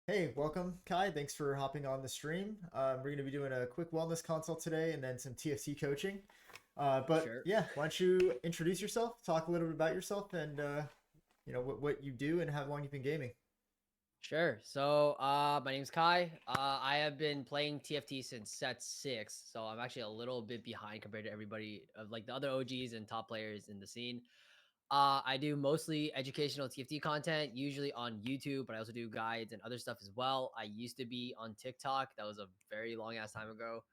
Hey, welcome, Kai. Thanks for hopping on the stream. We're going to be doing a quick wellness consult today and then some TFT coaching. But Sure. yeah, why don't you introduce yourself, talk a little bit about yourself, and what you do and how long you've been gaming. Sure. My name's Kai. I have been playing TFT since set six, so I'm actually a little bit behind compared to everybody of like the other OGs and top players in the scene. I do mostly educational TFT content, usually on YouTube, but I also do guides and other stuff as well. I used to be on TikTok. That was a very long ass time ago.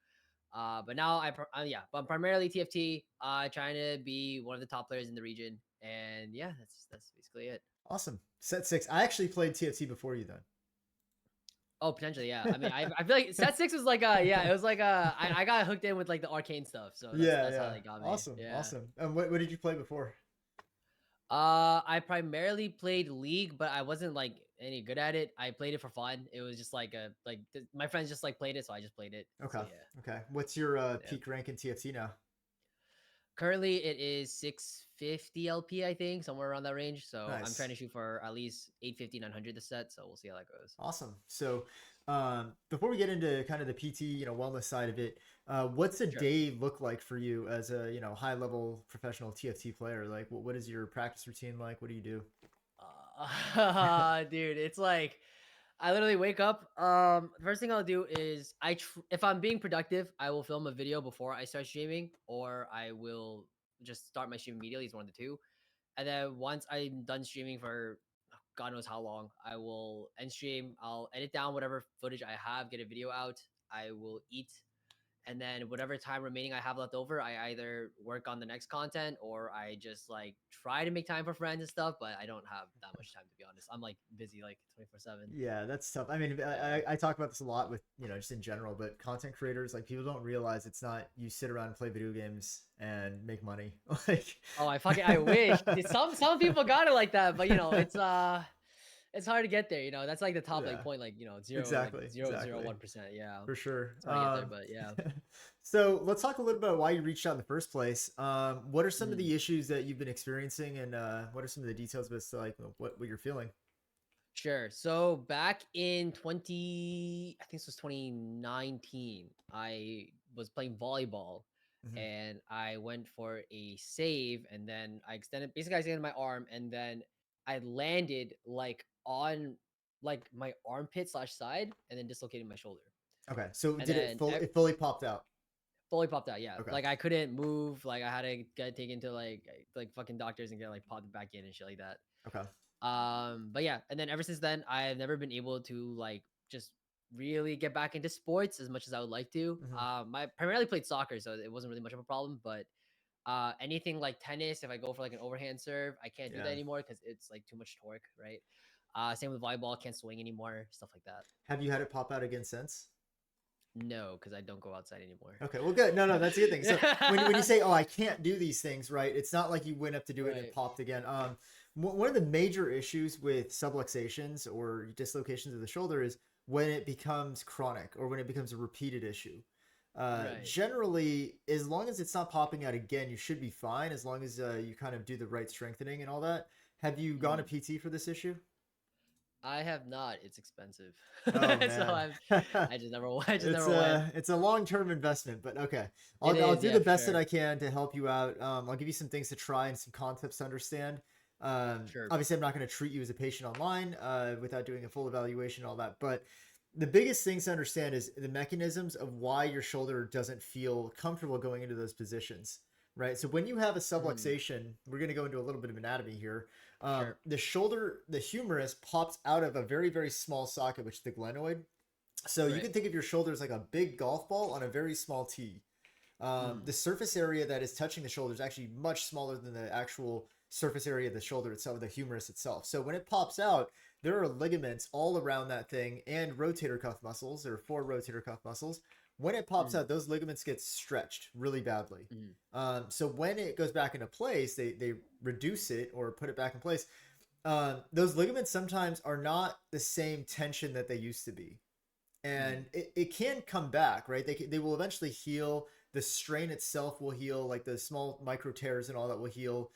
But now but I'm primarily TFT. Trying to be one of the top players in the region, and yeah, that's basically it. Awesome. Set six. I actually played TFT before you Oh, potentially, yeah. I mean, then. I feel like set six was like it was like I got hooked in with like the arcane stuff, so Yeah, that's how yeah. they got me. Awesome, Yeah. awesome. What did you play before? I primarily played League, but I wasn't like any good at it. I played it for fun. It was just like my friends just like played it, so I just played it. So Okay, yeah, okay. What's your yeah. peak rank in TFT now? Currently, it is 650 LP, I think, somewhere around that range. So I'm trying Nice. to shoot for at least 850, 900 this set. So we'll see how that goes. Awesome. So, before we get into kind of the PT, wellness side of it, what's a Sure. day look like for you as a, high level professional TFT player? Like, what is your practice routine like? What do you do? Dude, it's like I literally wake up. The first thing I'll do is if I'm being productive, I will film a video before I start streaming, or I will just start my stream immediately. It's one of the two. And then once I'm done streaming for God knows how long, I will end stream. I'll edit down whatever footage I have, get a video out. I will eat, and then whatever time remaining I have left over, I either work on the next content or I just like try to make time for friends and stuff. But I don't have that much time, to be honest. I'm like busy like 24/7. Yeah, that's tough. I mean, Yeah. I talk about this a lot with, just in general, but content creators, like people don't realize it's not you sit around and play video games and make money. Like, Oh, I wish. Some people got it like that, but it's hard to get there. That's like the top like yeah, point, like exactly, zero zero exactly. 1%. Yeah, For sure. it's hard to get there, but yeah. So let's talk a little bit about why you reached out in the first place. What are some of Mhm. the issues that you've been experiencing, and what are some of the details as to like what you're feeling? Sure. So back in 20, I think this was 2019, I was playing volleyball Hmm. and I went for a save and then I extended my arm and then I landed like on like my armpit slash side and then dislocated my shoulder. Okay, so And did it then full? It fully popped out. fully popped out. Yeah. Okay. Like I couldn't move. Like I had to get taken to like fucking doctors and get like popped back in and shit like that. Okay. But yeah, and then ever since then, I've never been able to like just really get back into sports as much as I would like to. Hmm. I primarily played soccer, so it wasn't really much of a problem. But anything like tennis, if I go for like an overhand serve, I can't do that Yeah. anymore because it's like too much torque, right? Same with volleyball, can't swing anymore, stuff like that. Have you had it pop out again since? No, because I don't go outside anymore. Okay. Well, good. No, no, that's a good thing. So when you say, "Oh, I can't do these things," right? It's not like you went up to do it and it Right. popped again. One of the major issues with subluxations or dislocations of the shoulder is when it becomes chronic or when it becomes a repeated issue. Right. Generally, as long as it's not popping out again, you should be fine. As long as you kind of do the right strengthening and all that. Have you gone to Mhm. PT for this issue? I have not. It's expensive, Oh so man. I just It's never went. a long-term investment, but okay. It I'll is, do yeah, the for best that sure. I can to help you out. I'll give you some things to try and some concepts to understand. Sure. Obviously, I'm not going to treat you as a patient online without doing a full evaluation and all that. But the biggest things to understand is the mechanisms of why your shoulder doesn't feel comfortable going into those positions. Right. So when you have a Mm, subluxation, we're going to go into a little bit of anatomy here. sure. The shoulder, the humerus pops out of a very, very small socket, which is the glenoid. So you Right. can think of your shoulder as like a big golf ball on a very small tee. Mm, The surface area that is touching the shoulder is actually much smaller than the actual surface area of the shoulder itself, the humerus itself. So when it pops out, there are ligaments all around that thing and rotator cuff muscles. There are four rotator cuff muscles. When it pops mm, out, those ligaments get stretched really badly. mm, So when it goes back into place, they reduce it or put it back in place. Those ligaments sometimes are not the same tension that they used to be, mm, and it can come back, right? They will eventually heal. The strain itself will heal, like the small micro tears and all that will heal.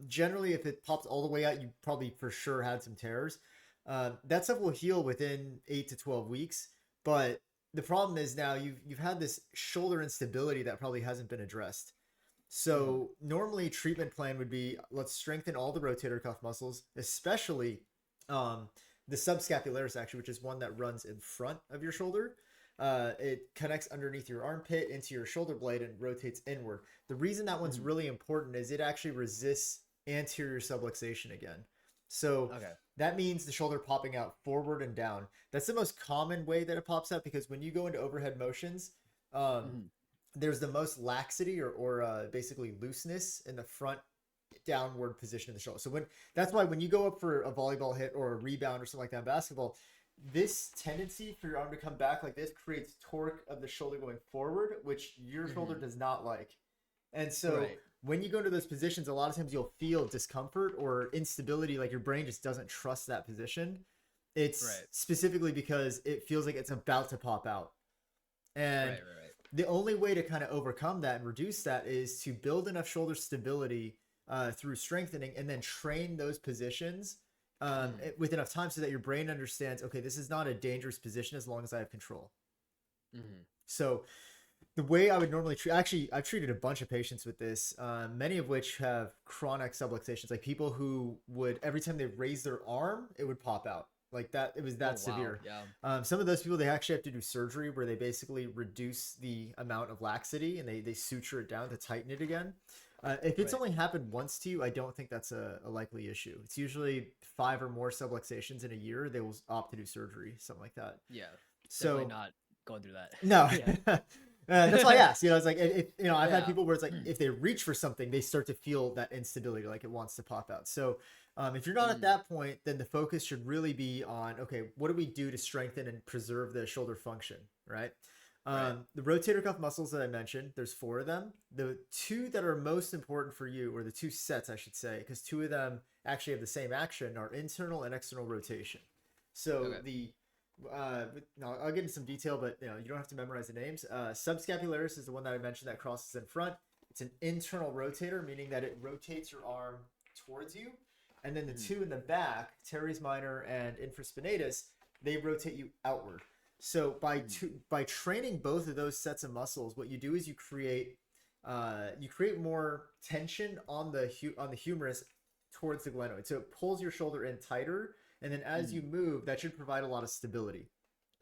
Generally, if it pops all the way out, you probably for sure had some tears. That stuff will heal within 8 to 12 weeks. But the problem is now you've had this shoulder instability that probably hasn't been addressed. Mm-hmm. So normally treatment plan would be let's strengthen all the rotator cuff muscles, especially um, the subscapularis actually, which is one that runs in front of your shoulder. It connects underneath your armpit into your shoulder blade and rotates inward. The reason that one's Mm-hmm. really important is it actually resists anterior subluxation again. So Okay. that means the shoulder popping out forward and down. That's the most common way that it pops out because when you go into overhead motions, um, Mm-hmm. there's the most laxity or basically looseness in the front downward position of the shoulder. So when that's why when you go up for a volleyball hit or a rebound or something like that in basketball, this tendency for your arm to come back like this creates torque of the shoulder going forward, which your shoulder Mm-hmm. does not like. And so Right. when you go into those positions, a lot of times you'll feel discomfort or instability, like your brain just doesn't trust that position. It's Right. specifically because it feels like it's about to pop out. Right. And Right. the only way to kind of overcome that and reduce that is to build enough shoulder stability through strengthening and then train those positions Right. with enough time so that your brain understands, okay, this is not a dangerous position as long as I have control. Mm-hmm. So the way I would normally treat, actually, I've treated a bunch of patients with this, many of which have chronic subluxations, like people who would, every time they raise their arm, it would pop out. Like that, it was Oh that wow. severe. Yeah. Some of those people, they actually have to do surgery where they basically reduce the amount of laxity and they suture it down to tighten it again. If it's Right. only happened once to you, I don't think that's a likely issue. It's usually 5 or more subluxations in a year. They will opt to do surgery, something like that. Yeah. Definitely So not going through that. no. Yeah. That's why I asked. It's like if I've had Yeah. people where it's like if they reach for something, they start to feel that instability, like it wants to pop out. So if you're not at Mm. that point, then the focus should really be on okay, what do we do to strengthen and preserve the shoulder function, right? Right. The rotator cuff muscles that I mentioned, there's 4 of them. The two that are most important for you, or the two sets, I should say, because 2 of them actually have the same action, are internal and external rotation. So Okay. no, I'll get into some detail, but you don't have to memorize the names. Subscapularis is the one that I mentioned that crosses in front. It's an internal rotator, meaning that it rotates your arm towards you. And then the Mm. two in the back, teres minor and infraspinatus, they rotate you outward. So Mm. by training both of those sets of muscles, what you do is you create more tension on the humerus towards the glenoid. So it pulls your shoulder in tighter, and then as you Mm. move, that should provide a lot of stability.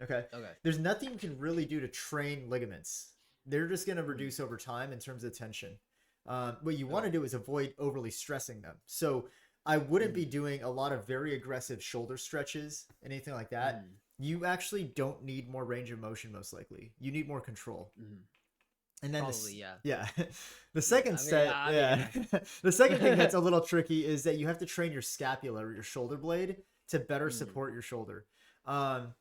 Okay. Okay. There's nothing you can really do to train ligaments. They're just going to Mm. reduce over time in terms of tension. What you want Okay. to do is avoid overly stressing them. So I wouldn't be Mm. doing a lot of very aggressive shoulder stretches, anything like that. Mm. You actually don't need more range of motion, most likely. You need more control. Mm. And then Probably. Yeah. yeah, the Yeah. second I mean. set, I yeah, mean. the second thing that's a little tricky is that you have to train your scapula or your shoulder blade to better Mm. support your shoulder. Um,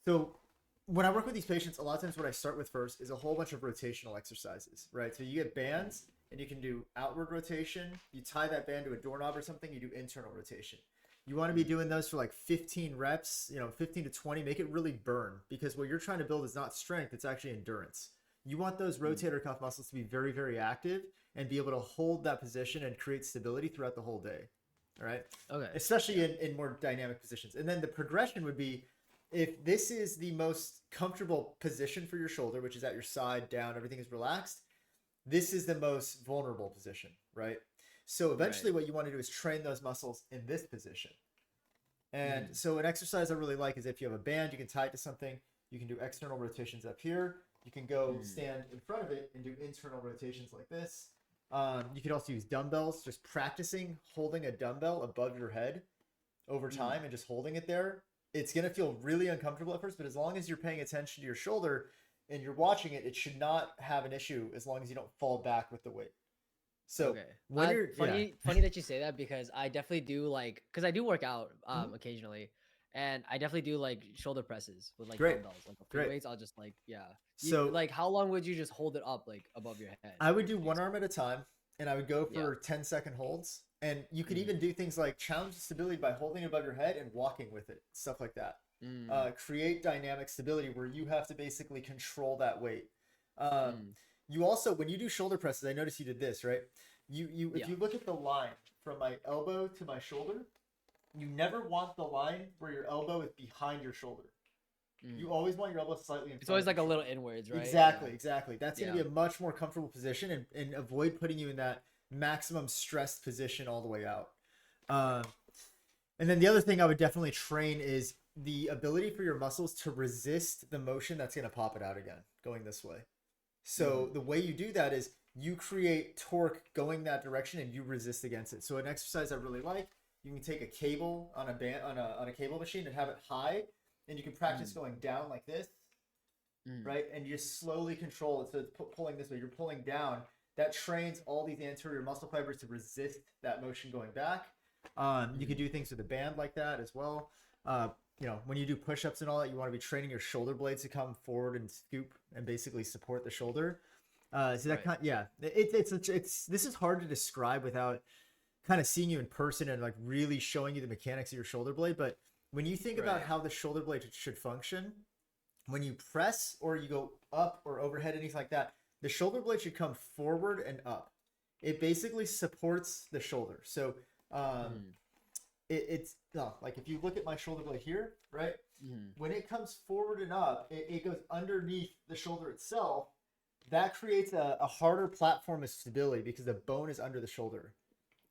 so when I work with these patients, a lot of times what I start with first is a whole bunch of rotational exercises, right? So you get bands and you can do outward rotation. You tie that band to a doorknob or something, you do internal rotation. You want to be Mm. doing those for like 15 reps, 15 to 20, make it really burn because what you're trying to build is not strength, it's actually endurance. You want those Mm. rotator cuff muscles to be very, very active and be able to hold that position and create stability throughout the whole day. All right. Okay. Especially Yeah. in more dynamic positions. And then the progression would be if this is the most comfortable position for your shoulder, which is at your side, down, everything is relaxed, this is the most vulnerable position, right? So eventually Right. what you want to do is train those muscles in this position. And Mm. so an exercise I really like is if you have a band, you can tie it to something. You can do external rotations up here. You can go Mm. stand in front of it and do internal rotations like this. You could also use dumbbells, just practicing holding a dumbbell above your head over Mm. time and just holding it there. It's going to feel really uncomfortable at first, but as long as you're paying attention to your shoulder and you're watching it, it should not have an issue as long as you don't fall back with the weight. So Okay. when you're, Funny that you say that because I definitely do like because I do work out Mhm. occasionally, and I definitely do like shoulder presses with like Great, dumbbells, like free great. weights. I'll just like You So like how long would you just hold it up like above your head? I would do one arm at a time and I would go Yeah. for 10-second holds. And you could Mm. even do things like challenge the stability by holding it above your head and walking with it, stuff like that. Mm. Create dynamic stability where you have to basically control that weight. Um, Mm. you also, when you do shoulder presses, I noticed you did this, right? If Yeah. you look at the line from my elbow to my shoulder, you never want the line where your elbow is behind your shoulder. You Mm. always want your elbow slightly in It's front always of your like a shoulder. little inwards, right? Yeah. Exactly, exactly. That's going to Yeah. be a much more comfortable position and avoid putting you in that maximum stressed position all the way out. Um, and then the other thing I would definitely train is the ability for your muscles to resist the motion that's going to pop it out again, going this way. So Mm. the way you do that is you create torque going that direction and you resist against it. So an exercise I really like, you can take a cable on a band on a cable machine and have it high, and you can practice Mm. going down like this, Mm. right? And you just slowly control it. So it's pulling this way. You're pulling down. That trains all these anterior muscle fibers to resist that motion going back. You could Mm. do things with a band like that as well. When you do push-ups and all that, you want to be training your shoulder blades to come forward and scoop and basically support the shoulder. So that Right. yeah, it's this is hard to describe without kind of seeing you in person and like really showing you the mechanics of your shoulder blade. But when you think about Right. how the shoulder blade should function, when you press or you go up or overhead, anything like that, the shoulder blade should come forward and up. It basically supports the shoulder. So um, Mm. it's no, like if you look at my shoulder blade here, right? Mm. When it comes forward and up, it goes underneath the shoulder itself. That creates a harder platform of stability because the bone is under the shoulder.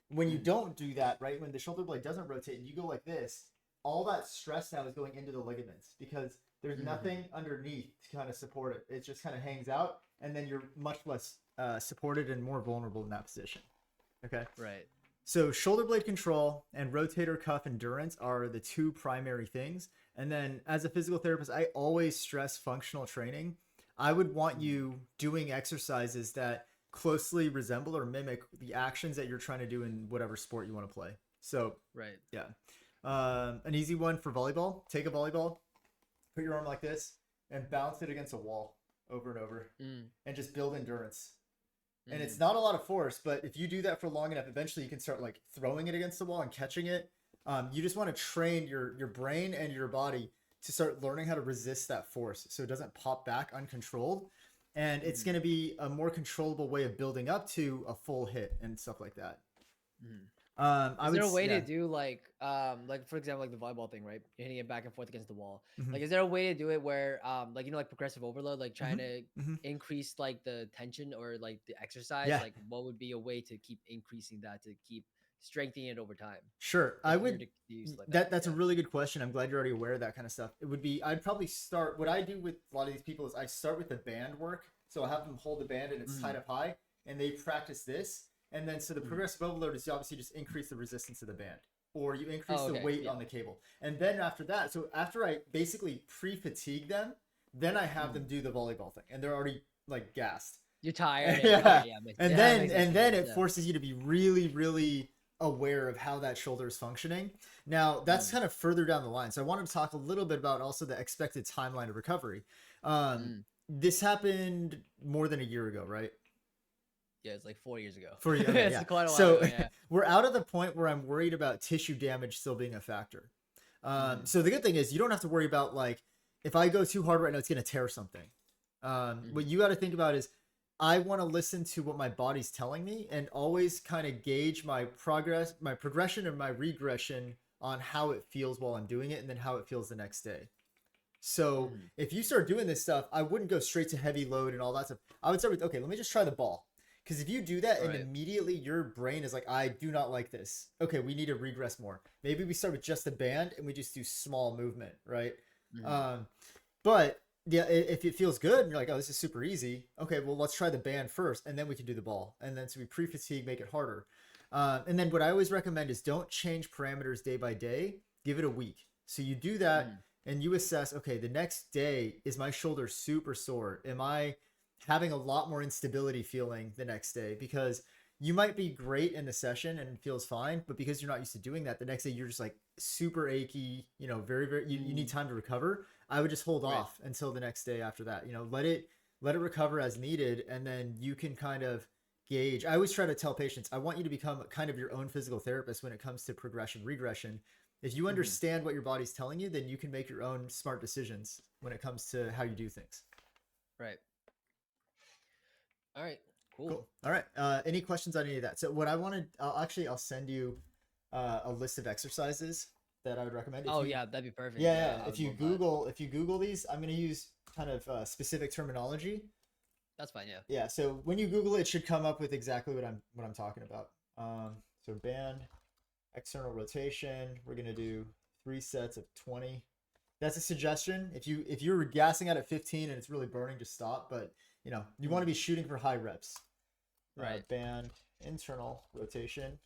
When you Mm. don't do that, right, when the shoulder blade doesn't rotate and you go like this, all that stress now is going into the ligaments because there's Mm. nothing underneath to kind of support it. It just kind of hangs out, and then you're much less supported and more vulnerable in that position. Okay. Right. So shoulder blade control and rotator cuff endurance are the two primary things. And then as a physical therapist, I always stress functional training. I would want Mm. you doing exercises that closely resemble or mimic the actions that you're trying to do in whatever sport you want to play. So, Right. yeah. An easy one for volleyball, take a volleyball, put your arm like this, and bounce it against a wall over and over, Mm. and just build endurance. And it's Mm. not a lot of force, but if you do that for long enough, eventually you can start like throwing it against the wall and catching it. You just want to train your brain and your body to start learning how to resist that force so it doesn't pop back uncontrolled. And it's Mm. going to be a more controllable way of building up to a full hit and stuff like that. Mm. I Is would, there a way to yeah. do like for example, like the volleyball thing, right? You're hitting it back and forth against the wall. Hmm. Like, is there a way to do it where, like like progressive overload, like trying Hmm. to Hmm. increase like the tension or like the exercise? Yeah, Like, what would be a way to keep increasing that to keep strengthening it over time? sure. I If you're would. to use like that, That's a yeah. really good question. I'm glad you're already aware of that kind of stuff. It would be. I'd probably start. What I do with a lot of these people is I start with the band work. So I have them hold the band and it's tied Mm. up high, and they practice this. And then so the Mm. progressive overload is obviously just increase the resistance of the band, or you increase Oh, the okay, weight yeah. on the cable. And then after that, so after I basically pre-fatigue them, then I have them Mm. do the volleyball thing, and they're already like gassed. You're tired. And, Yeah, okay, yeah, makes and yeah, then makes sense. and Makes then sense. it Yeah. forces you to be really really aware of how that shoulder is functioning. Now that's Mm. kind of further down the line, so I wanted to talk a little bit about also the expected timeline of recovery. um Mm. this happened more than a year ago, right? Yeah, it's like 4 years ago. For you, okay, It's yeah. quite a while So ago. Yeah. we're out of the point where I'm worried about tissue damage still being a factor. Mm. So the good thing is you don't have to worry about like if I go too hard right now, it's gonna tear something. What Mm. you got to think about is I want to listen to what my body's telling me and always kind of gauge my progress, my progression, and my regression on how it feels while I'm doing it, and then how it feels the next day. So Mm. if you start doing this stuff, I wouldn't go straight to heavy load and all that stuff. I would start with, okay, let me just try the ball. Because if you do that and Right. immediately your brain is like, I do not like this. Okay, we need to regress more. Maybe we start with just the band and we just do small movement, right? Mm. Um, but yeah, if it feels good and you're like, oh, this is super easy. Okay, well, let's try the band first and then we can do the ball. And then so we pre-fatigue, make it harder. And then what I always recommend is don't change parameters day by day. Give it a week. So you do that Mm. and you assess, okay, the next day, is my shoulder super sore? Am I having a lot more instability feeling the next day? Because you might be great in the session and it feels fine, but because you're not used to doing that, the next day you're just like super achy, very, very, you need Mm. time to recover. I would just hold Right. off until the next day after that. Let it recover as needed, and then you can kind of gauge. I always try to tell patients, I want you to become kind of your own physical therapist when it comes to progression, regression. If you Mhm. understand what your body's telling you, then you can make your own smart decisions when it comes to how you do things. Right. All right. Cool. Cool. All right. Any questions on any of that? So what I wanted, I'll send you a list of exercises that I would recommend. If Oh you yeah, that'd be perfect. Yeah, Yeah, yeah. I would love that. If you Google these, I'm gonna use kind of specific terminology. That's fine. Yeah. Yeah, so when you Google it, it should come up with exactly what I'm talking about. So band external rotation. We're gonna do 3 sets of 20. That's a suggestion. If you're gassing out at 15 and it's really burning, just stop. But you want to Mm, be shooting for high reps. right. Band internal rotation.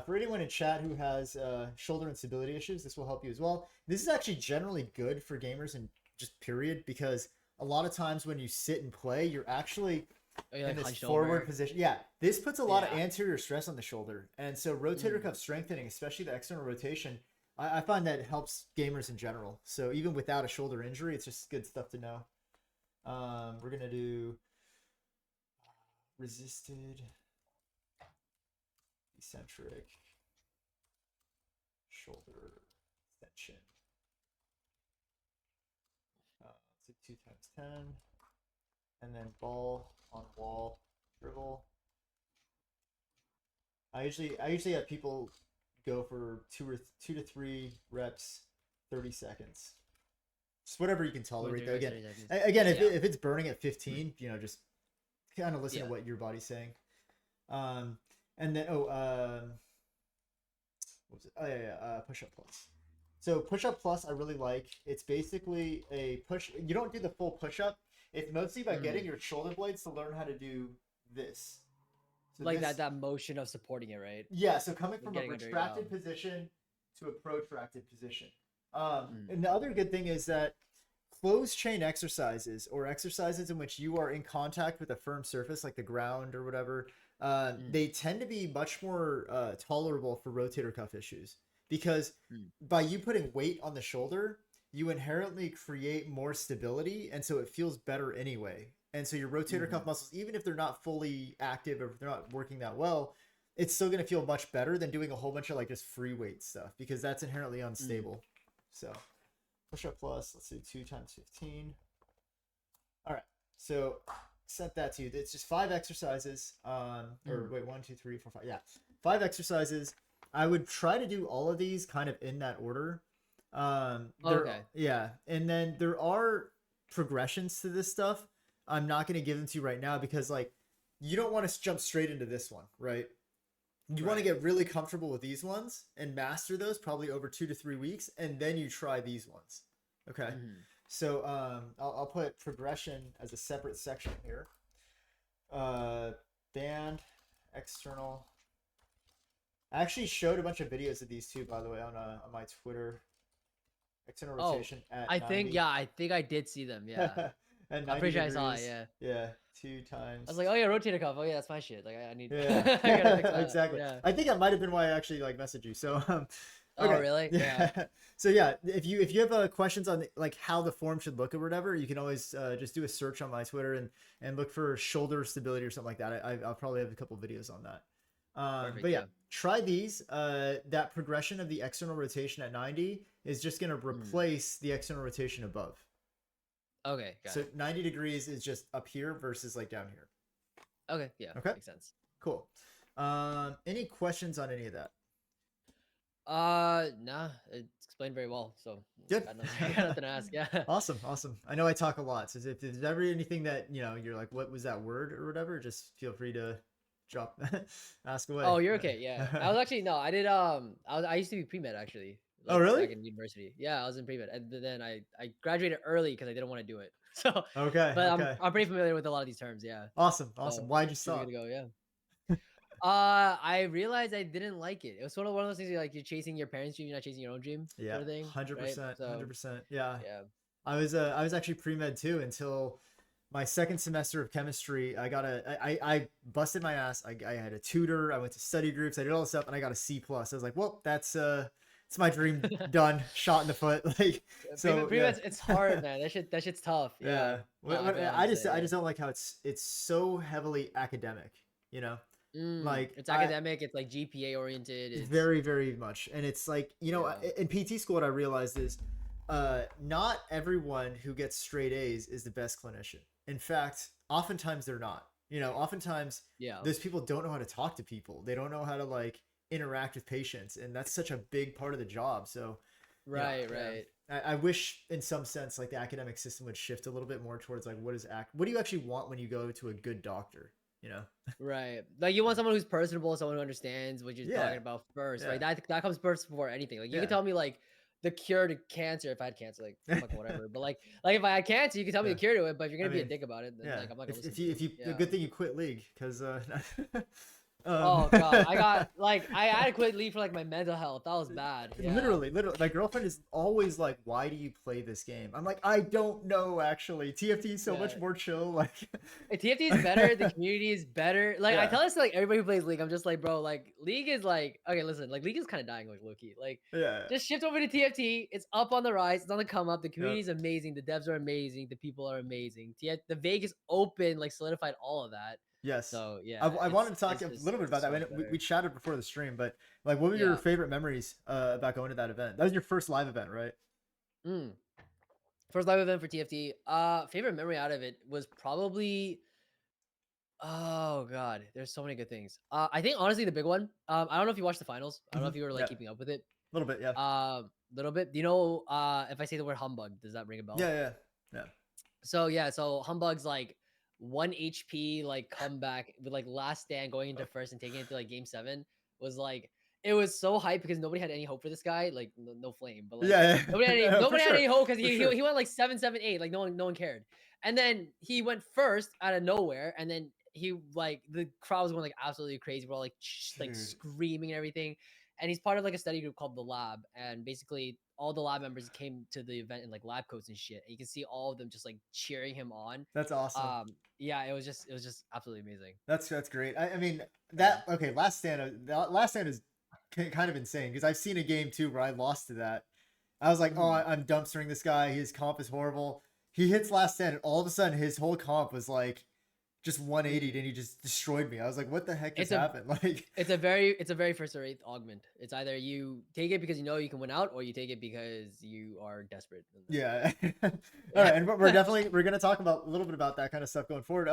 For anyone in chat who has shoulder instability issues, this will help you as well. This is actually generally good for gamers and just period because a lot of times when you sit and play, you're actually Oh, you're in like this hunched forward over. position. Yeah, this puts a lot of Yeah. anterior stress on the shoulder. And so rotator Mm. cuff strengthening, especially the external rotation, I find that helps gamers in general. So even without a shoulder injury, it's just good stuff to know. We're going to do resisted, eccentric, shoulder extension. Let's do 2 times 10. And then ball on wall dribble. I usually have people go for 2 to 3 reps, 30 seconds. Just whatever you can Two or tolerate three though. reps, Again, 30 seconds. again, Yeah. if it's burning at 15, just kind of listen to Yeah. what your body's saying. Um, and then what was it? Oh yeah. Push up plus. So push up plus I really like. It's basically a push. You don't do the full push up. It's mostly about getting Mm. your shoulder blades to learn how to do this. So Like this, that motion of supporting it, right? yeah. So coming Like from a getting under. Yeah. retracted position to a protracted position. Mm. And the other good thing is that closed chain exercises or exercises in which you are in contact with a firm surface like the ground or whatever, Mm. they tend to be much more tolerable for rotator cuff issues because Mm. by you putting weight on the shoulder, you inherently create more stability, and so it feels better anyway. And so your rotator cuff Mm. muscles, even if they're not fully active or if they're not working that well, it's still going to feel much better than doing a whole bunch of like just free weight stuff because that's inherently Mm. unstable. So push up plus, let's do 2 times 15. All right. So sent that to you. It's just 5 exercises. Or Mm. wait, 1, 2, 3, 4, 5. Yeah. 5 exercises. I would try to do all of these kind of in that order. Oh, okay. Yeah. And then there are progressions to this stuff. I'm not going to give them to you right now because like you don't want to jump straight into this one, right? You want to Right. get really comfortable with these ones and master those probably over 2 to 3 weeks, and then you try these ones. Okay. Mm. So I'll put progression as a separate section here. Uh, band, external. I actually showed a bunch of videos of these two, by the way, on my Twitter. External Oh, rotation at I think 90. yeah, I think I did see them. Yeah, At I'm 90 pretty sure I saw it. degrees. Yeah, Yeah, two I was times. like, oh yeah, rotator cuff. Oh yeah, that's my shit. Like I need, Yeah, I gotta fix that. exactly. Yeah. I think that might have been why I actually like messaged you. So Oh okay. really? Yeah. Yeah. So yeah, if you have questions on like how the form should look or whatever, you can always just do a search on my Twitter and look for shoulder stability or something like that. I'll probably have a couple videos on that. But Perfect. yeah, Yeah. try these. That progression of the external rotation at 90 is just going to Mm. replace the external rotation above. Okay, got So it. 90 degrees is just up here versus like down here. Okay, yeah, Okay, makes sense. cool. Any questions on any of that? Nah, it's explained very well. So Good. got nothing, got nothing to ask. Yeah. Awesome, awesome. I know I talk a lot, so if there's ever anything that you're like, what was that word or whatever, just feel free to drop, ask away. Oh, you're okay. Yeah, I was actually no, I did. I used to be pre med actually, Oh, like really? back in university. Yeah, I was in pre med, and then I graduated early because I didn't want to do it. So, Okay, but okay. I'm pretty familiar with a lot of these terms. Yeah. Awesome, awesome. So Why'd you should be good to stop? go. Yeah. I realized I didn't like it. It was sort of one of those things like you're chasing your parents' dream, you're not chasing your own dream, Yeah, sort of thing, right? 100%, So 100%. Yeah, yeah. I was actually pre med too until my second semester of chemistry. I busted my ass. I had a tutor. I went to study groups. I did all this stuff, and I got a C plus. I was like, well, it's my dream done, shot in the foot. Like, so Pretty yeah, much, it's hard, man. That shit's tough. Yeah. yeah. No, I feel what I you just say. I Yeah. just don't like how it's so heavily academic. You know, like It's I academic. It's like GPA oriented. It's very very much, and it's like yeah. in PT school, what I realized is, not everyone who gets straight A's is the best clinician. In fact, oftentimes they're not. Oftentimes Yeah. those people don't know how to talk to people. They don't know how to like interact with patients, and that's such a big part of the job. So, Right, yeah, right. I wish in some sense like the academic system would shift a little bit more towards like what do you actually want when you go to a good doctor, you know? Right. Like you want someone who's personable, someone who understands what you're Yeah, talking about first, right? yeah, That comes first before anything. Like you can yeah, tell me like the cure to cancer if I had cancer, like fucking whatever. But like if I had cancer, you can tell me yeah. the cure to it. But if you're I gonna be a mean, dick about it, then yeah. like I'm not gonna listen If to you you. the Yeah. good thing you quit league because Oh god, I um got like I had to quit leave for like my mental health. That was bad. Yeah. literally, my girlfriend is always like, "Why do you play this game?" I'm like, "I don't know. Actually, TFT is so much Yeah. more chill." Like, TFT is better. The community is better. Like I yeah, tell this to like everybody who plays League. I'm just like, bro, like League is like okay, listen, like League is kind of dying like low key. Like yeah, just shift over to TFT. It's up on the rise. It's on the come up. The yeah. community is amazing. The devs are amazing. The people are amazing. The Vegas Open like solidified all of that. Yes. So I, yeah, I wanted to talk it's a just little bit about so that. much We better. chatted before the stream, but like, what were your Yeah. favorite memories about going to that event? That was your first live event, right? Mm. First live event for TFT. Favorite memory out of it was probably oh god, there's so many good things. I think honestly the big one. I don't know if you watched the finals. I don't know if you were like Yeah, keeping up with it. a little bit. Yeah, Little bit. Do you know if I say the word humbug, does that ring a bell? yeah, yeah, yeah. So yeah, so humbug's like 1 HP like comeback with like last stand going into first and taking it to like game 7 was like it was so hype because nobody had any hope for this guy. Like no flame, but like Yeah, yeah. No, for nobody had any sure, hope because for he sure. went like 7-7-8. Like no one cared. And then he went first out of nowhere, and then he like the crowd was going like absolutely crazy. We're all like like Dude, screaming and everything. And he's part of like a study group called the Lab, and basically all the lab members came to the event in like lab coats and shit. And you can see all of them just like cheering him on. that's awesome. Yeah, it was just absolutely amazing. That's great. I mean Yeah. that okay. Last stand is kind of insane because I've seen a game too where I lost to that. I was like, oh, Mm. I'm dumpstering this guy. His comp is horrible. He hits last stand, and all of a sudden his whole comp was like just 180, Mm. and he just destroyed me. I was like, what the heck just It's a happened? Like, it's a very first or eighth augment. It's either you take it because you know you can win out, or you take it because you are desperate. And then, yeah. All yeah. right, and we're gonna talk about a little bit about that kind of stuff going forward.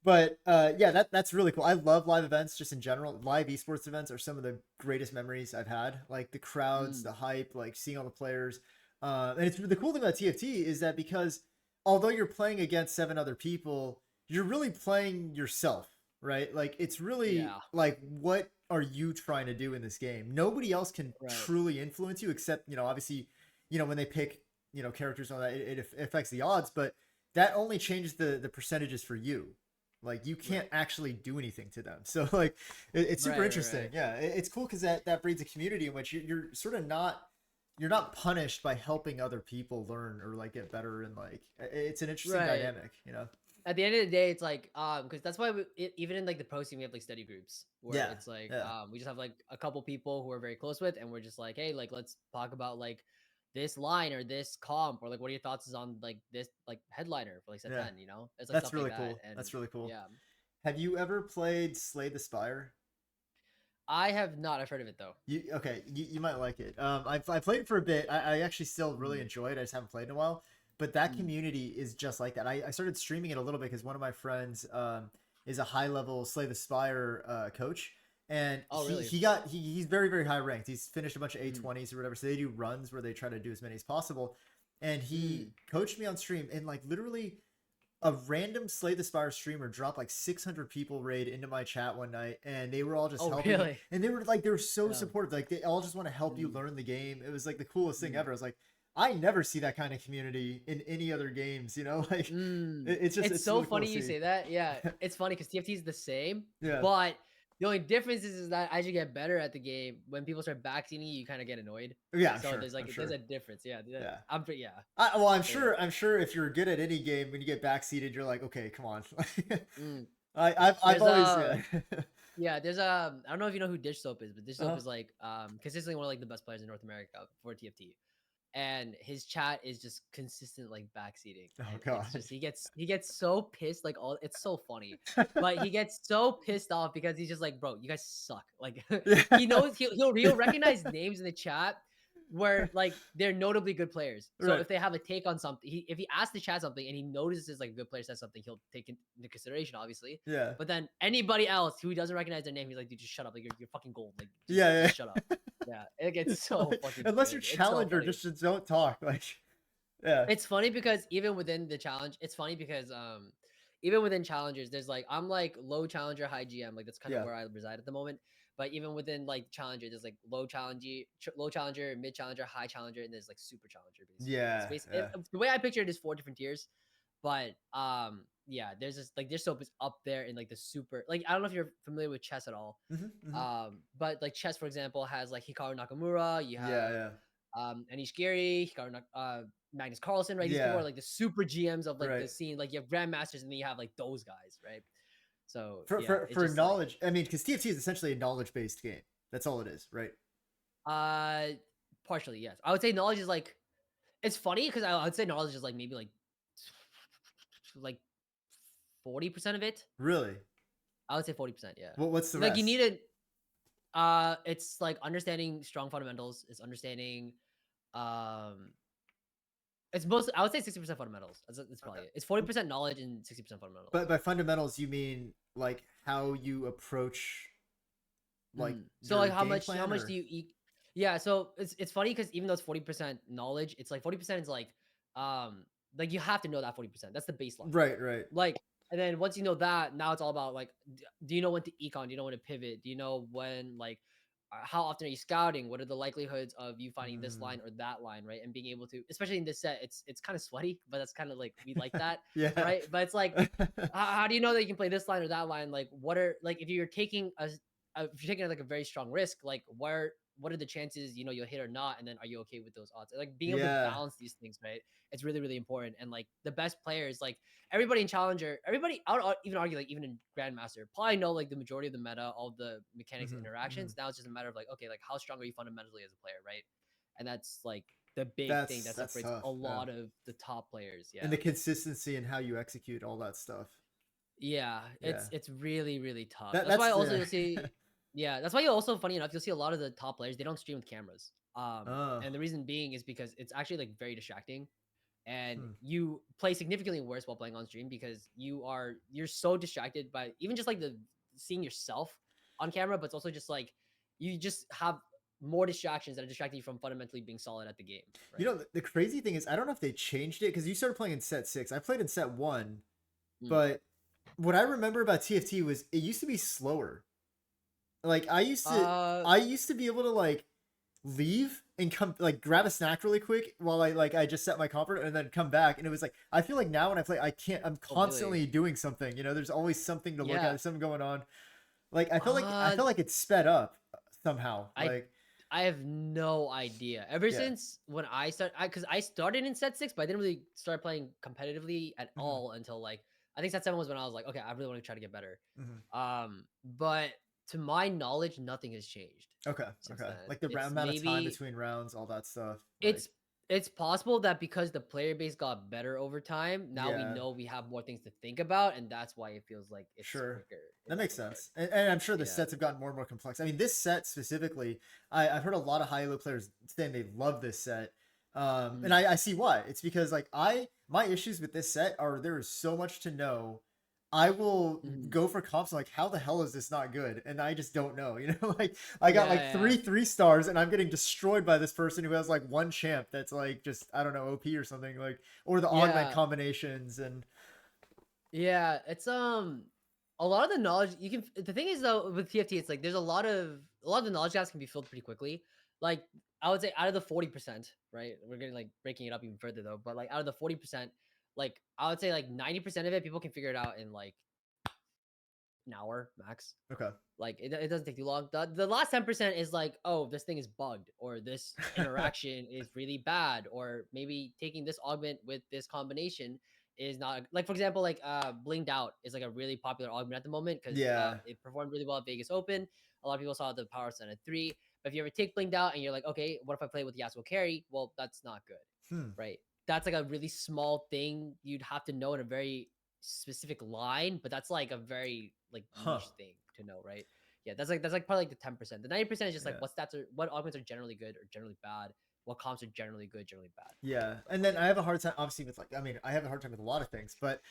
But yeah, that's really cool. I love live events just in general. Live esports events are some of the greatest memories I've had. Like the crowds, Mm. the hype, like seeing all the players. And it's the cool thing about TFT is that because although you're playing against 7 other people, you're really playing yourself, right? Like it's really Yeah. like what are you trying to do in this game? Nobody else can Right. truly influence you except obviously when they pick characters on that it affects the odds, but that only changes the percentages for you. Like you can't Right. actually do anything to them. So like it's super Right. Right. interesting. Right. Yeah, it's cool because that breeds a community in which you're sort of not punished by helping other people learn or like get better, and like it's an interesting Right. dynamic. At the end of the day, it's like because that's why even in like the pro scene we have like study groups where Yeah, it's like yeah, we just have like a couple people who are very close with, and we're just like, hey, like let's talk about like this line or this comp, or like what are your thoughts is on like this like headliner for like set yeah. 10, it's like That's stuff like really that. cool. And That's really cool. yeah, Have you ever played Slay the Spire? I have not. I've heard of it though. You might like it. I played it for a bit. I actually still really Mm, enjoy it. I just haven't played in a while. But that mm. community is just like that. I started streaming it a little bit because one of my friends is a high level Slay the Spire coach, and Oh really? he's very very high ranked. He's finished a bunch of Mm, A20s or whatever. So they do runs where they try to do as many as possible. And he mm. coached me on stream, and like literally a random Slay the Spire streamer dropped like 600 people raid into my chat one night, and they were all just Oh helping me, really? and they were so Yeah. supportive. Like they all just want to help you Mm, learn the game. It was like the coolest thing mm. ever. I was like, I never see that kind of community in any other games. Like Mm. It's it's so really cool to funny you see. say that. Yeah, it's funny because TFT is the same, Yeah, but the only difference is that as you get better at the game, when people start backseating you, you kind of get annoyed. yeah, I'm So sure. there's I'm like there's sure. a difference. Yeah, Yeah. yeah. Well, So yeah. I'm sure if you're good at any game, when you get backseated, you're like, okay, come on. Mm. I've There's always yeah. yeah, there's I don't know if you know who Dish Soap is, but Dish Soap Uh-huh. is like consistently one of like the best players in North America for TFT. And his chat is just consistent like backseating, Oh and it's God. just he gets so pissed, like all it's so funny, but he gets so pissed off because he's just like, bro, you guys suck. Like Yeah. he knows he'll recognize names in the chat, where like they're notably good players. So Right. if they have a take on something, if he asks the chat something and he notices like a good player says something, he'll take into consideration, obviously. Yeah. But then anybody else who doesn't recognize their name, he's like, dude, just shut up. Like you're fucking gold. Like Yeah. just shut up. Yeah, it gets Yeah. so Like, fucking unless you're cringe. It's so challenger, funny. just don't talk. Like, yeah. It's funny because even within the challenge, it's funny because even within challengers, there's like I'm like low challenger, high GM. Like that's kind of Yeah. where I reside at the moment. But even within like challenger, there's like low challenger, mid challenger, high challenger, and there's like super challenger basically. It's Yeah. basically Yeah. the way I picture it is four different tiers. But yeah, there's this like their soap is up there in like the super like I don't know if you're familiar with chess at all. Hmm. But like chess, for example, has like Hikaru Nakamura, you Yeah. have Yeah. Anish Giri, Magnus Carlsen, right? These people are Yeah. like the super GMs of like the Right. scene. Like you have grandmasters, and then you have like those guys, right? So For yeah, for it's for just like knowledge, I mean, because TFT is essentially a knowledge based game. That's all it is, right? uh partially yes. I would say knowledge is like it's funny because I would say knowledge is like maybe like 40% of it. Really. I would say 40%, yeah. What's the Like you rest? need it. It's like understanding strong fundamentals. It's understanding um it's most I would say 60% fundamentals. That's probably Okay. it. It's 40% knowledge and 60% fundamentals. But by fundamentals, you mean like how you approach like So your like game how plan, much do or you eat? Yeah, so it's funny because even though it's 40% knowledge, it's like 40% is like you have to know that 40%. That's the baseline. right, right. Like and then once you know that, now it's all about like do you know when to econ? Do you know when to pivot? Do you know when like how often are you scouting? What are the likelihoods of you finding this Mm. line or that line, right? And being able to, especially in this set, it's kind of sweaty, but that's kind of like we like that, Yeah. right? But it's like how do you know that you can play this line or that line? Like, what are like if you're taking if you're taking like a very strong risk, like what are the chances you know you'll hit or not, and then are you okay with those odds? Like being able to Yeah. balance these things, right? It's really really important. And like the best players, like everybody in Challenger, everybody I would even argue like even in Grandmaster, probably know like the majority of the meta, all the mechanics and Hmm. Hmm. interactions. Now it's just a matter of like okay, like how strong are you fundamentally as a player, right? And that's like the big thing that That's separates tough. a Yeah. lot of the top players. And Yeah. the consistency and how you execute all that stuff. Yeah, Yeah. it's really really tough. That That's why that's also the you'll see, yeah, that's why you also funny enough you'll see a lot of the top players they don't stream with cameras. Oh. And the reason being is because it's actually like very distracting, and Hmm. you play significantly worse while playing on stream because you're so distracted by even just like the seeing yourself on camera, but it's also just like you just have more distractions that are distracting you from fundamentally being solid at the game, You right? know, the crazy thing is, I don't know if they changed it because you started playing in set six. I played in set one, Mm. but what I remember about TFT was it used to be slower. Like Uh, I used to be able to like leave and come like grab a snack really quick while I just set my comfort and then come back, and it was like I feel like now when I play I can't, I'm oh really? constantly doing something, you know, there's always something to look at, Yeah. there's something going on. Like I Uh, felt like it's sped up somehow. I Like I have no idea. Ever yeah. since when because I started in set six, but I didn't really start playing competitively at Hmm. all until like I think set seven was when I was like, okay, I really want to try to get better. Hmm. But to my knowledge, nothing has changed Okay, since okay, then. like the It's amount of time maybe between rounds, all that stuff, like it's it's possible that because the player base got better over time, now we yeah. know we have more things to think about, and that's why it feels like it's Sure. quicker in That that makes regard. sense. And I'm sure the Yeah. sets have gotten more and more complex. I mean, this set specifically, I've heard a lot of high elo players saying they love this set. And Mm, I see why. It's because like my issues with this set are there is so much to know. I will mhm. go for comps like how the hell is this not good? And I just don't know. You know, like I got Yeah, like yeah, three stars and I'm getting destroyed by this person who has like one champ that's like just I don't know OP or something like, or the augment yeah. combinations and Yeah, it's a lot of the knowledge you can the thing is though with TFT it's like there's a lot of the knowledge gaps can be filled pretty quickly. Like I would say out of the 40%, right? We're getting like breaking it up even further though, but like out of the 40%, like I would say like 90% of it people can figure it out in like an hour max. okay. Like it doesn't take too long. The last 10% is like, oh, this thing is bugged, or this interaction is really bad, or maybe taking this augment with this combination is not like for example, like blinged out is like a really popular augment at the moment because Yeah. it performed really well at Vegas Open. A lot of people saw the power center three. But if you ever take blinged out and you're like, okay, what if I play with Yasuo carry? Well, that's not good, Hmm. right? That's like a really small thing you'd have to know in a very specific line, but that's like a very like Huh. niche thing to know, right? Yeah, that's like probably like the 10%. The 90% is just like Yeah. what stats are what augments are generally good or generally bad. what comps are generally good, generally bad. Yeah, But and then I have a hard time, obviously, with like, I mean, I have a hard time with a lot of things, but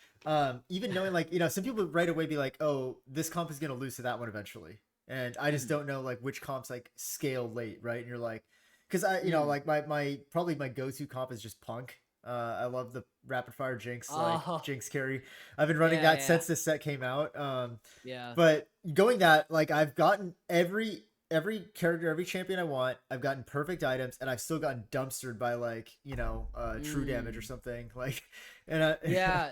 even knowing like, some people right away be like, oh, this comp is gonna lose to that one eventually, and I just mm, don't know like which comps like scale late, right? And you're like, because mm. like my probably my go-to comp is just Punk. I love the rapid fire Jinx, like Oh, Jinx carry. I've been running yeah, that yeah, since this set came out. yeah. But going that, like, I've gotten every character, every champion I want. I've gotten perfect items, and I've still gotten dumpstered by like true damage or Mm. something. Like, and I, Yeah.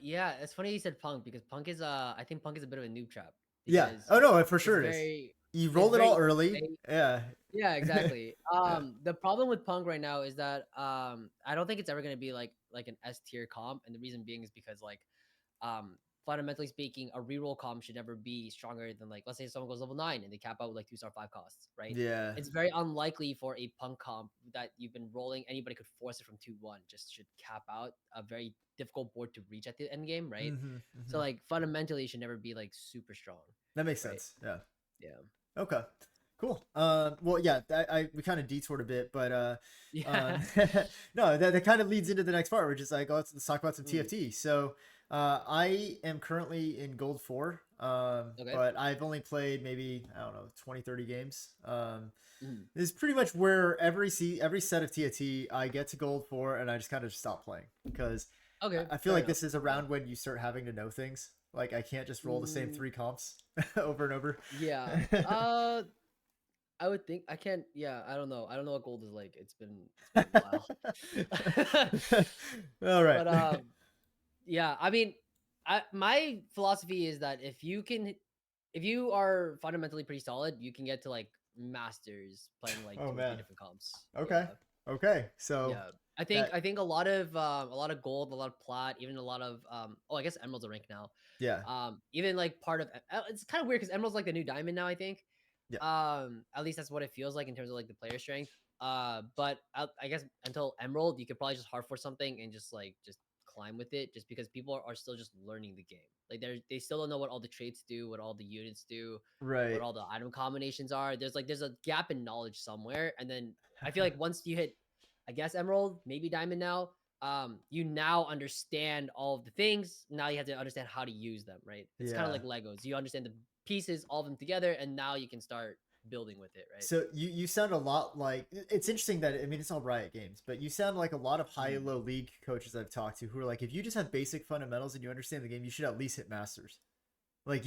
Yeah, it's funny you said Punk because Punk is I think Punk is a bit of a noob trap yeah. because Oh no, for it's sure it is. very You it's roll it all very early. safe. Yeah. Yeah, exactly. Yeah. The problem with Punk right now is that I don't think it's ever gonna be like an S tier comp, and the reason being is because like um fundamentally speaking, a reroll comp should never be stronger than like let's say someone goes level 9 and they cap out with like 2-star 5 costs, right? Yeah. It's very unlikely for a Punk comp that you've been rolling, anybody could force it from 2-1, just should cap out a very difficult board to reach at the end game, right? Mm-hmm, So mm-hmm. like fundamentally it should never be like super strong, That makes right? sense. Yeah. Yeah. Okay. Cool. Well, yeah, we kind of detoured a bit, but Yeah. no, that kind of leads into the next part, which is like, let's talk about some Mm, TFT. So, I am currently in Gold 4, okay. but I've only played maybe, I don't know, 20, 30 games. Mm, This is pretty much where every set of TFT I get to Gold 4, and I just kind of stop playing because okay, I feel fair like enough. this is around when you start having to know things. Like, I can't just roll the same Mm, three comps over and over. yeah. I would think I can't. Yeah, I don't know. I don't know what gold is like. It's been a while. All right. But yeah. I mean, my philosophy is that if you are fundamentally pretty solid, you can get to like masters playing like Oh two or three man. different comps. Okay. Yeah. Okay. So Yeah, that I think a lot of gold, a lot of plat, even a lot of oh I guess emeralds are ranked now. yeah. Even like part of it's kind of weird because emerald's like the new diamond now. I think Yeah. at least that's what it feels like in terms of like the player strength. But I guess until emerald, you could probably just hard force something and just climb with it, just because people are still just learning the game. Like they still don't know what all the traits do, what all the units do, what Right. all the item combinations are. There's a gap in knowledge somewhere, and then I feel like once you hit, I guess emerald, maybe diamond now, you now understand all of the things. Now you have to understand how to use them, right? It's kind of Yeah. like Legos. You understand the pieces, all of them together, and now you can start building with it, right? So you sound a lot like, it's interesting that, I mean, it's all Riot Games, but you sound like a lot of high Mm. low league coaches I've talked to who are like, if you just have basic fundamentals and you understand the game, you should at least hit masters. Like, Yeah,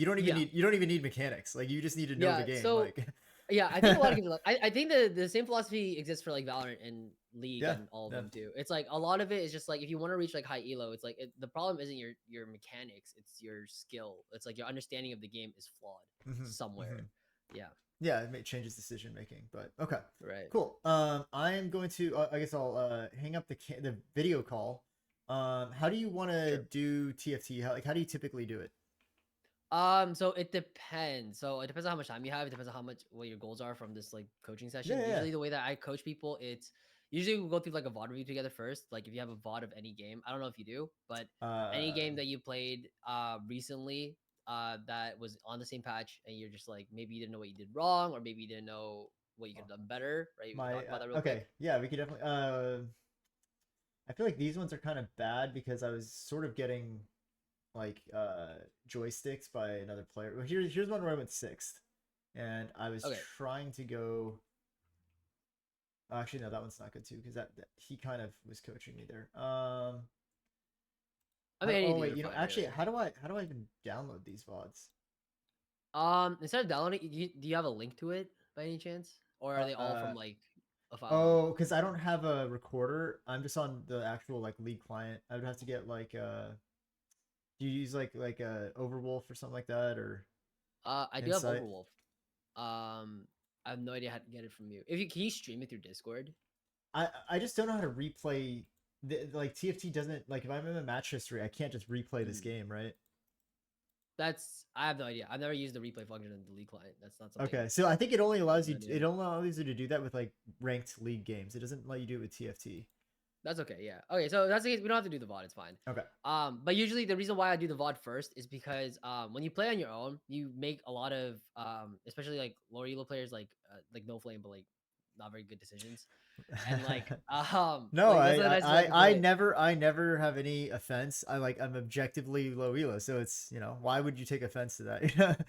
you don't even need mechanics. Like, you just need to know the yeah. game. So Like, yeah, I think a lot of people. I think the same philosophy exists for like Valorant and League yeah. and all of Yeah. them too. It's like a lot of it is just like if you want to reach like high elo, it's like the problem isn't your mechanics, it's your skill. It's like your understanding of the game is flawed Mm-hmm. Mm-hmm. somewhere. Yeah, Yeah, it changes decision making, but okay, right. cool. I am going to. I guess I'll hang up the video call. How do you want to Sure. do TFT? How do you typically do it? So it depends. So it depends on how much time you have. It depends on how much what your goals are from this like coaching Yeah, session. yeah, Usually the way that I coach people, it's usually we'll go through like a VOD review together first. Like if you have a VOD of any game, I don't know if you do, but yeah. any game that you played recently that was on the same patch and you're just like maybe you didn't know what you did wrong or maybe you didn't know what you could have done better, right? We can My talk about that real quick. okay, yeah, we could definitely. I feel like these ones are kind of bad because I was sort of getting like joysticks by another player. Well, here's one where I went sixth, and I was Okay. trying to go. Actually, no, that one's not good too because that he kind of was coaching me there. I mean any Oh of these wait, are fine actually, really. how do I even download these VODs? Instead of downloading, do you have a link to it by any chance? Or are they all Uh from like a file mode? oh, because I don't have a recorder. I'm just on the actual like League client. I would have to get like do you use like Overwolf or something like that or I do have Insight? Overwolf. I have no idea how to get it from you. If you can you stream it through Discord? I just don't know how to replay like TFT doesn't like if I'm in a match history, I can't just replay this Mm. game, right? That's I have no idea. I've never used the replay function in the League client. That's not something Okay, so I think it only allows I'm you gonna it do. only allows you to do that with like ranked league games. It doesn't let you do it with TFT. That's okay. Yeah. Okay. So that's the case. We don't have to do the VOD. It's fine. Okay. But usually the reason why I do the VOD first is because when you play on your own, you make a lot of especially like lower elo players like No Flame, but like not very good decisions. And like No, like that's the nicest way I can put it. I never have any offense. I'm objectively low elo, so it's, why would you take offense to that?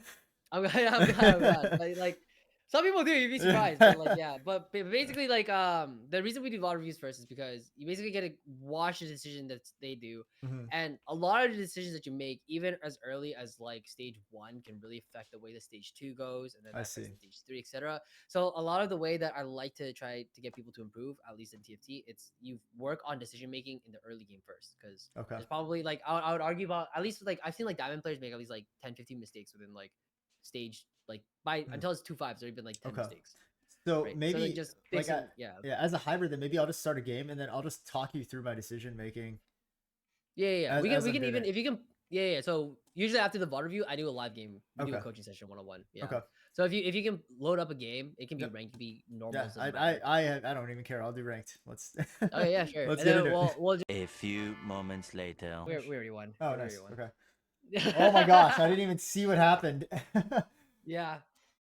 I'm glad. Like some people do, you'd be surprised. But like yeah, but basically like the reason we do VOD reviews first is because you basically get to watch the decision that they do. Mhm. And a lot of the decisions that you make, even as early as like stage 1, can really affect the way the stage 2 goes, and then I that affects see. the stage 3, etc. So a lot of the way that I like to try to get people to improve, at least in TFT, it's you work on decision making in the early game first. Because Okay. there's probably like I would argue about, at least like I've seen like diamond players make at least like 10-15 mistakes within like stage, like by Mhm. until it's 2 5s, there have been like 10 Okay. mistakes, So right? So like maybe just like fixing, yeah. yeah, as a hybrid, then maybe I'll just start a game and then I'll just talk you through my decision making Yeah. as We I'm can doing even it. if you can. Yeah. So usually after the VOD review, I do a live game. We do a Okay. coaching session 1-on-1. Yeah. Okay. So if you can load up a game, it can be Yep. ranked, it can be Yeah. normals, doesn't matter. I don't even care. I'll do ranked. Let's Okay, yeah, sure. let's And get then into it. we'll just, A few moments later. we already won. Oh, We already nice. won. Okay. Oh my gosh, I didn't even see what happened. Yeah.